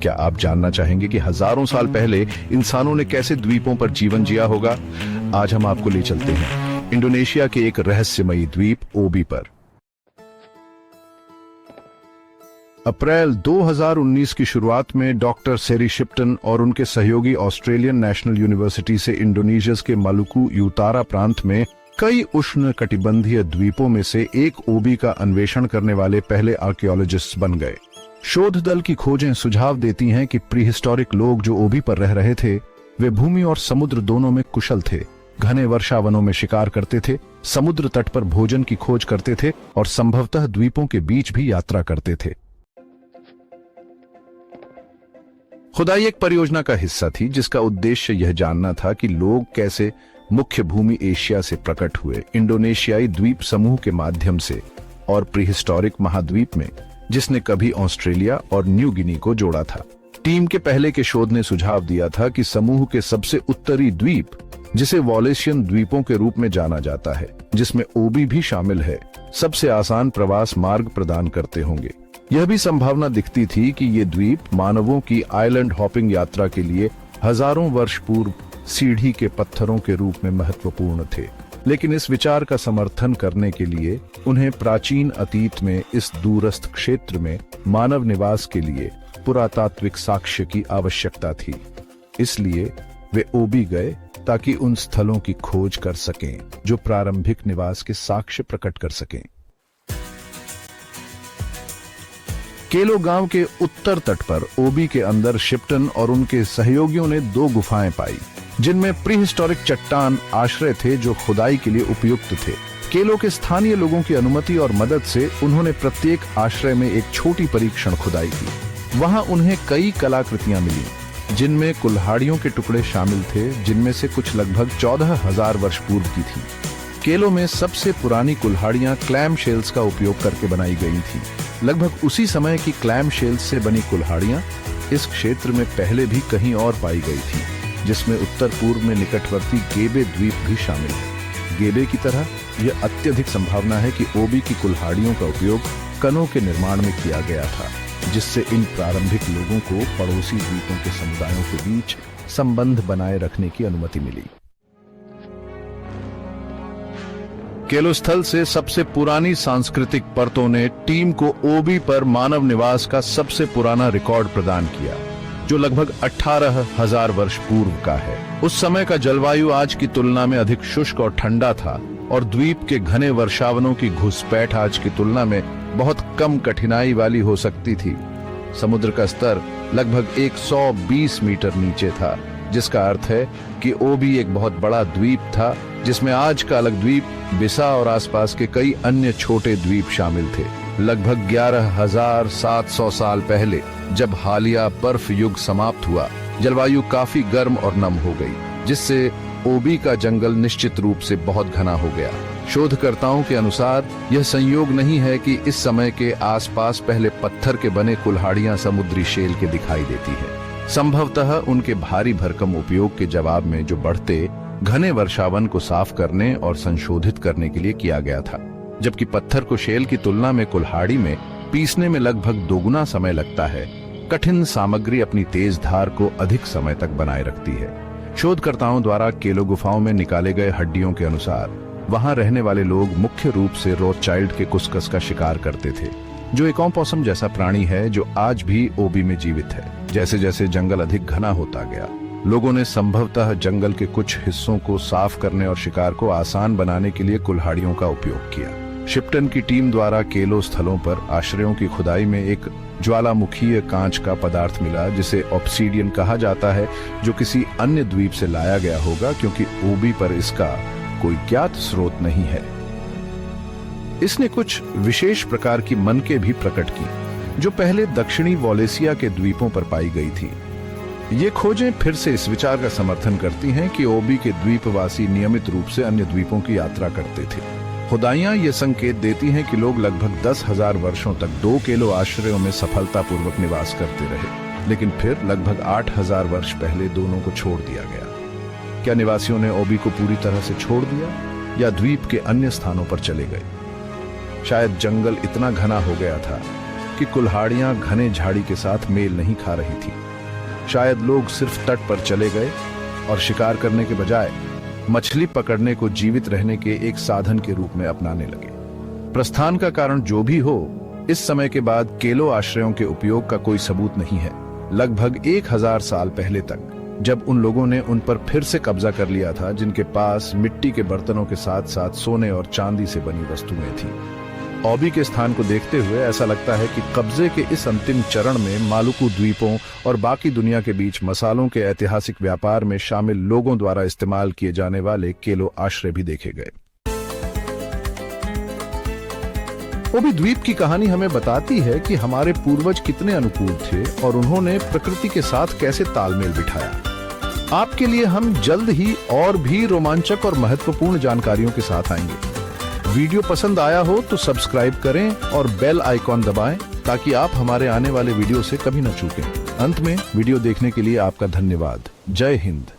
क्या आप जानना चाहेंगे कि हजारों साल पहले इंसानों ने कैसे द्वीपों पर जीवन जिया होगा? आज हम आपको ले चलते हैं इंडोनेशिया के एक रहस्यमयी द्वीप ओबी पर। अप्रैल 2019 की शुरुआत में डॉक्टर सेरी शिप्टन और उनके सहयोगी ऑस्ट्रेलियन नेशनल यूनिवर्सिटी से इंडोनेशिया के मालुकू यूतारा प्रांत में कई उष्णकटिबंधीय द्वीपों में से एक ओबी का अन्वेषण करने वाले पहले आर्कियोलॉजिस्ट बन गए। शोध दल की खोजें सुझाव देती हैं कि प्रीहिस्टोरिक लोग जो ओबी पर रह रहे थे वे भूमि और समुद्र दोनों में कुशल थे। घने वर्षावनों में शिकार करते थे, समुद्र तट पर भोजन की खोज करते थे और संभवतः द्वीपों के बीच भी यात्रा करते थे। खुदाई एक परियोजना का हिस्सा थी जिसका उद्देश्य यह जानना था कि लोग कैसे मुख्य भूमि एशिया से प्रकट हुए इंडोनेशियाई द्वीप समूह के माध्यम से और प्रीहिस्टोरिक महाद्वीप में जिसने कभी ऑस्ट्रेलिया और न्यू गिनी को जोड़ा था। टीम के पहले के शोध ने सुझाव दिया था कि समूह के सबसे उत्तरी द्वीप, जिसे वॉलेशियन द्वीपों के रूप में जाना जाता है, जिसमें ओबी भी शामिल है, सबसे आसान प्रवास मार्ग प्रदान करते होंगे। यह भी संभावना दिखती थी कि ये द्वीप मानवों की आइलैंड हॉपिंग यात्रा के लिए हजारों वर्ष पूर्व सीढ़ी के पत्थरों के रूप में महत्वपूर्ण थे। लेकिन इस विचार का समर्थन करने के लिए उन्हें प्राचीन अतीत में इस दूरस्थ क्षेत्र में मानव निवास के लिए पुरातात्विक साक्ष्य की आवश्यकता थी। इसलिए वे ओबी गए ताकि उन स्थलों की खोज कर सकें जो प्रारंभिक निवास के साक्ष्य प्रकट कर सकें। केलो गांव के उत्तर तट पर ओबी के अंदर शिप्टन और उनके सहयोगियों ने 2 गुफाएं पाई जिनमें प्रीहिस्टोरिक चट्टान आश्रय थे जो खुदाई के लिए उपयुक्त थे। केलो के स्थानीय लोगों की अनुमति और मदद से उन्होंने प्रत्येक आश्रय में एक छोटी परीक्षण खुदाई की। वहां उन्हें कई कलाकृतियां मिली जिनमें कुल्हाड़ियों के टुकड़े शामिल थे, जिनमें से कुछ लगभग 14,000 वर्ष पूर्व की थी। केलो में सबसे पुरानी कुल्हाड़ियां क्लैम शेल्स का उपयोग करके बनाई गई थी। लगभग उसी समय की क्लैम शेल्स से बनी कुल्हाड़ियां इस क्षेत्र में पहले भी कहीं और पाई गई थी, जिसमें उत्तर पूर्व में निकटवर्ती गेबे द्वीप भी शामिल है। गेबे की तरह यह अत्यधिक संभावना है कि ओबी की कुल्हाड़ियों का उपयोग कनों के निर्माण में किया गया था, जिससे इन प्रारंभिक लोगों को पड़ोसी द्वीपों के समुदायों के बीच संबंध बनाए रखने की अनुमति मिली। केलो स्थल से सबसे पुरानी सांस्कृतिक परतों ने टीम को ओबी पर मानव निवास का सबसे पुराना रिकॉर्ड प्रदान किया, जो लगभग 18,000 वर्ष पूर्व का है। उस समय का जलवायु आज की तुलना में अधिक शुष्क और ठंडा था और द्वीप के घने वर्षावनों की घुसपैठ आज की तुलना में बहुत कम कठिनाई वाली हो सकती थी। समुद्र का स्तर लगभग 120 मीटर नीचे था, जिसका अर्थ है कि ओबी एक बहुत बड़ा द्वीप था जिसमें आज का अलग द्वीप, बिसा और आसपास के कई अन्य छोटे द्वीप शामिल थे। लगभग 11,700 साल पहले जब हालिया बर्फ युग समाप्त हुआ, जलवायु काफी गर्म और नम हो गई, जिससे ओबी का जंगल निश्चित रूप से बहुत घना हो गया। शोधकर्ताओं के अनुसार यह संयोग नहीं है कि इस समय के आसपास पहले पत्थर के बने कुल्हाड़ियां समुद्री शेल के दिखाई देती है। संभवतः उनके भारी भरकम उपयोग के जवाब में जो बढ़ते घने वर्षावन को साफ करने और संशोधित करने के लिए किया गया था, जबकि पत्थर को शेल की तुलना में कुल्हाड़ी में पीसने में लगभग दोगुना समय लगता है। कठिन सामग्री अपनी तेज धार को अधिक समय तक बनाए रखती है। शोधकर्ताओं द्वारा केलो गुफाओं में निकाले गए हड्डियों के अनुसार वहां रहने वाले लोग मुख्य रूप से रोथचाइल्ड के कुस्कस का शिकार करते थे, जो एक opossum जैसा प्राणी है जो आज भी ओबी में जीवित है। जैसे जैसे जंगल अधिक घना होता गया, लोगों ने संभवतः जंगल के कुछ हिस्सों को साफ करने और शिकार को आसान बनाने के लिए कुल्हाड़ियों का उपयोग किया। शिप्टन की टीम द्वारा केलो स्थलों पर आश्रयों की खुदाई में एक ज्वालामुखीय कांच का पदार्थ मिला जिसे ऑब्सीडियन कहा जाता है, जो किसी अन्य द्वीप से लाया गया होगा क्योंकि ओबी पर इसका कोई ज्ञात स्रोत नहीं है। इसने कुछ विशेष प्रकार की मनके भी प्रकट की जो पहले दक्षिणी वॉलेसिया के द्वीपों पर पाई गई थी। ये खोजें फिर से इस विचार का समर्थन करती हैं कि ओबी के द्वीपवासी नियमित रूप से अन्य द्वीपों की यात्रा करते थे। खुदाइयां ये संकेत देती हैं कि लोग लगभग 10,000 वर्षों तक 2 केलो आश्रयों में सफलतापूर्वक निवास करते रहे, लेकिन फिर लगभग 8,000 वर्ष पहले दोनों को छोड़ दिया गया। क्या निवासियों ने ओबी को पूरी तरह से छोड़ दिया या द्वीप के अन्य स्थानों पर चले गए? शायद जंगल इतना घना हो गया था कि कुल्हाड़ियां घने झाड़ी के साथ मेल नहीं खा रही थी। शायद लोग सिर्फ तट पर चले गए और शिकार करने के बजाय मछली पकड़ने को जीवित रहने के एक साधन के रूप में अपनाने लगे। प्रस्थान का कारण जो भी हो, इस समय के बाद केलो आश्रयों के उपयोग का कोई सबूत नहीं है। लगभग 1000 साल पहले तक, जब उन लोगों ने उन पर फिर से कब्जा कर लिया था जिनके पास मिट्टी के बर्तनों के साथ साथ सोने और चांदी से बनी वस्तुएं थीं। ओबी के स्थान को देखते हुए ऐसा लगता है कि कब्जे के इस अंतिम चरण में मालुकू द्वीपों और बाकी दुनिया के बीच मसालों के ऐतिहासिक व्यापार में शामिल लोगों द्वारा इस्तेमाल किए जाने वाले केलो आश्रय भी देखे गए। ओबी द्वीप की कहानी हमें बताती है कि हमारे पूर्वज कितने अनुकूल थे और उन्होंने प्रकृति के साथ कैसे तालमेल बिठाया। आपके लिए हम जल्द ही और भी रोमांचक और महत्वपूर्ण जानकारियों के साथ आएंगे। वीडियो पसंद आया हो तो सब्सक्राइब करें और बेल आइकॉन दबाएं ताकि आप हमारे आने वाले वीडियो से कभी न चूकें। अंत में वीडियो देखने के लिए आपका धन्यवाद। जय हिंद।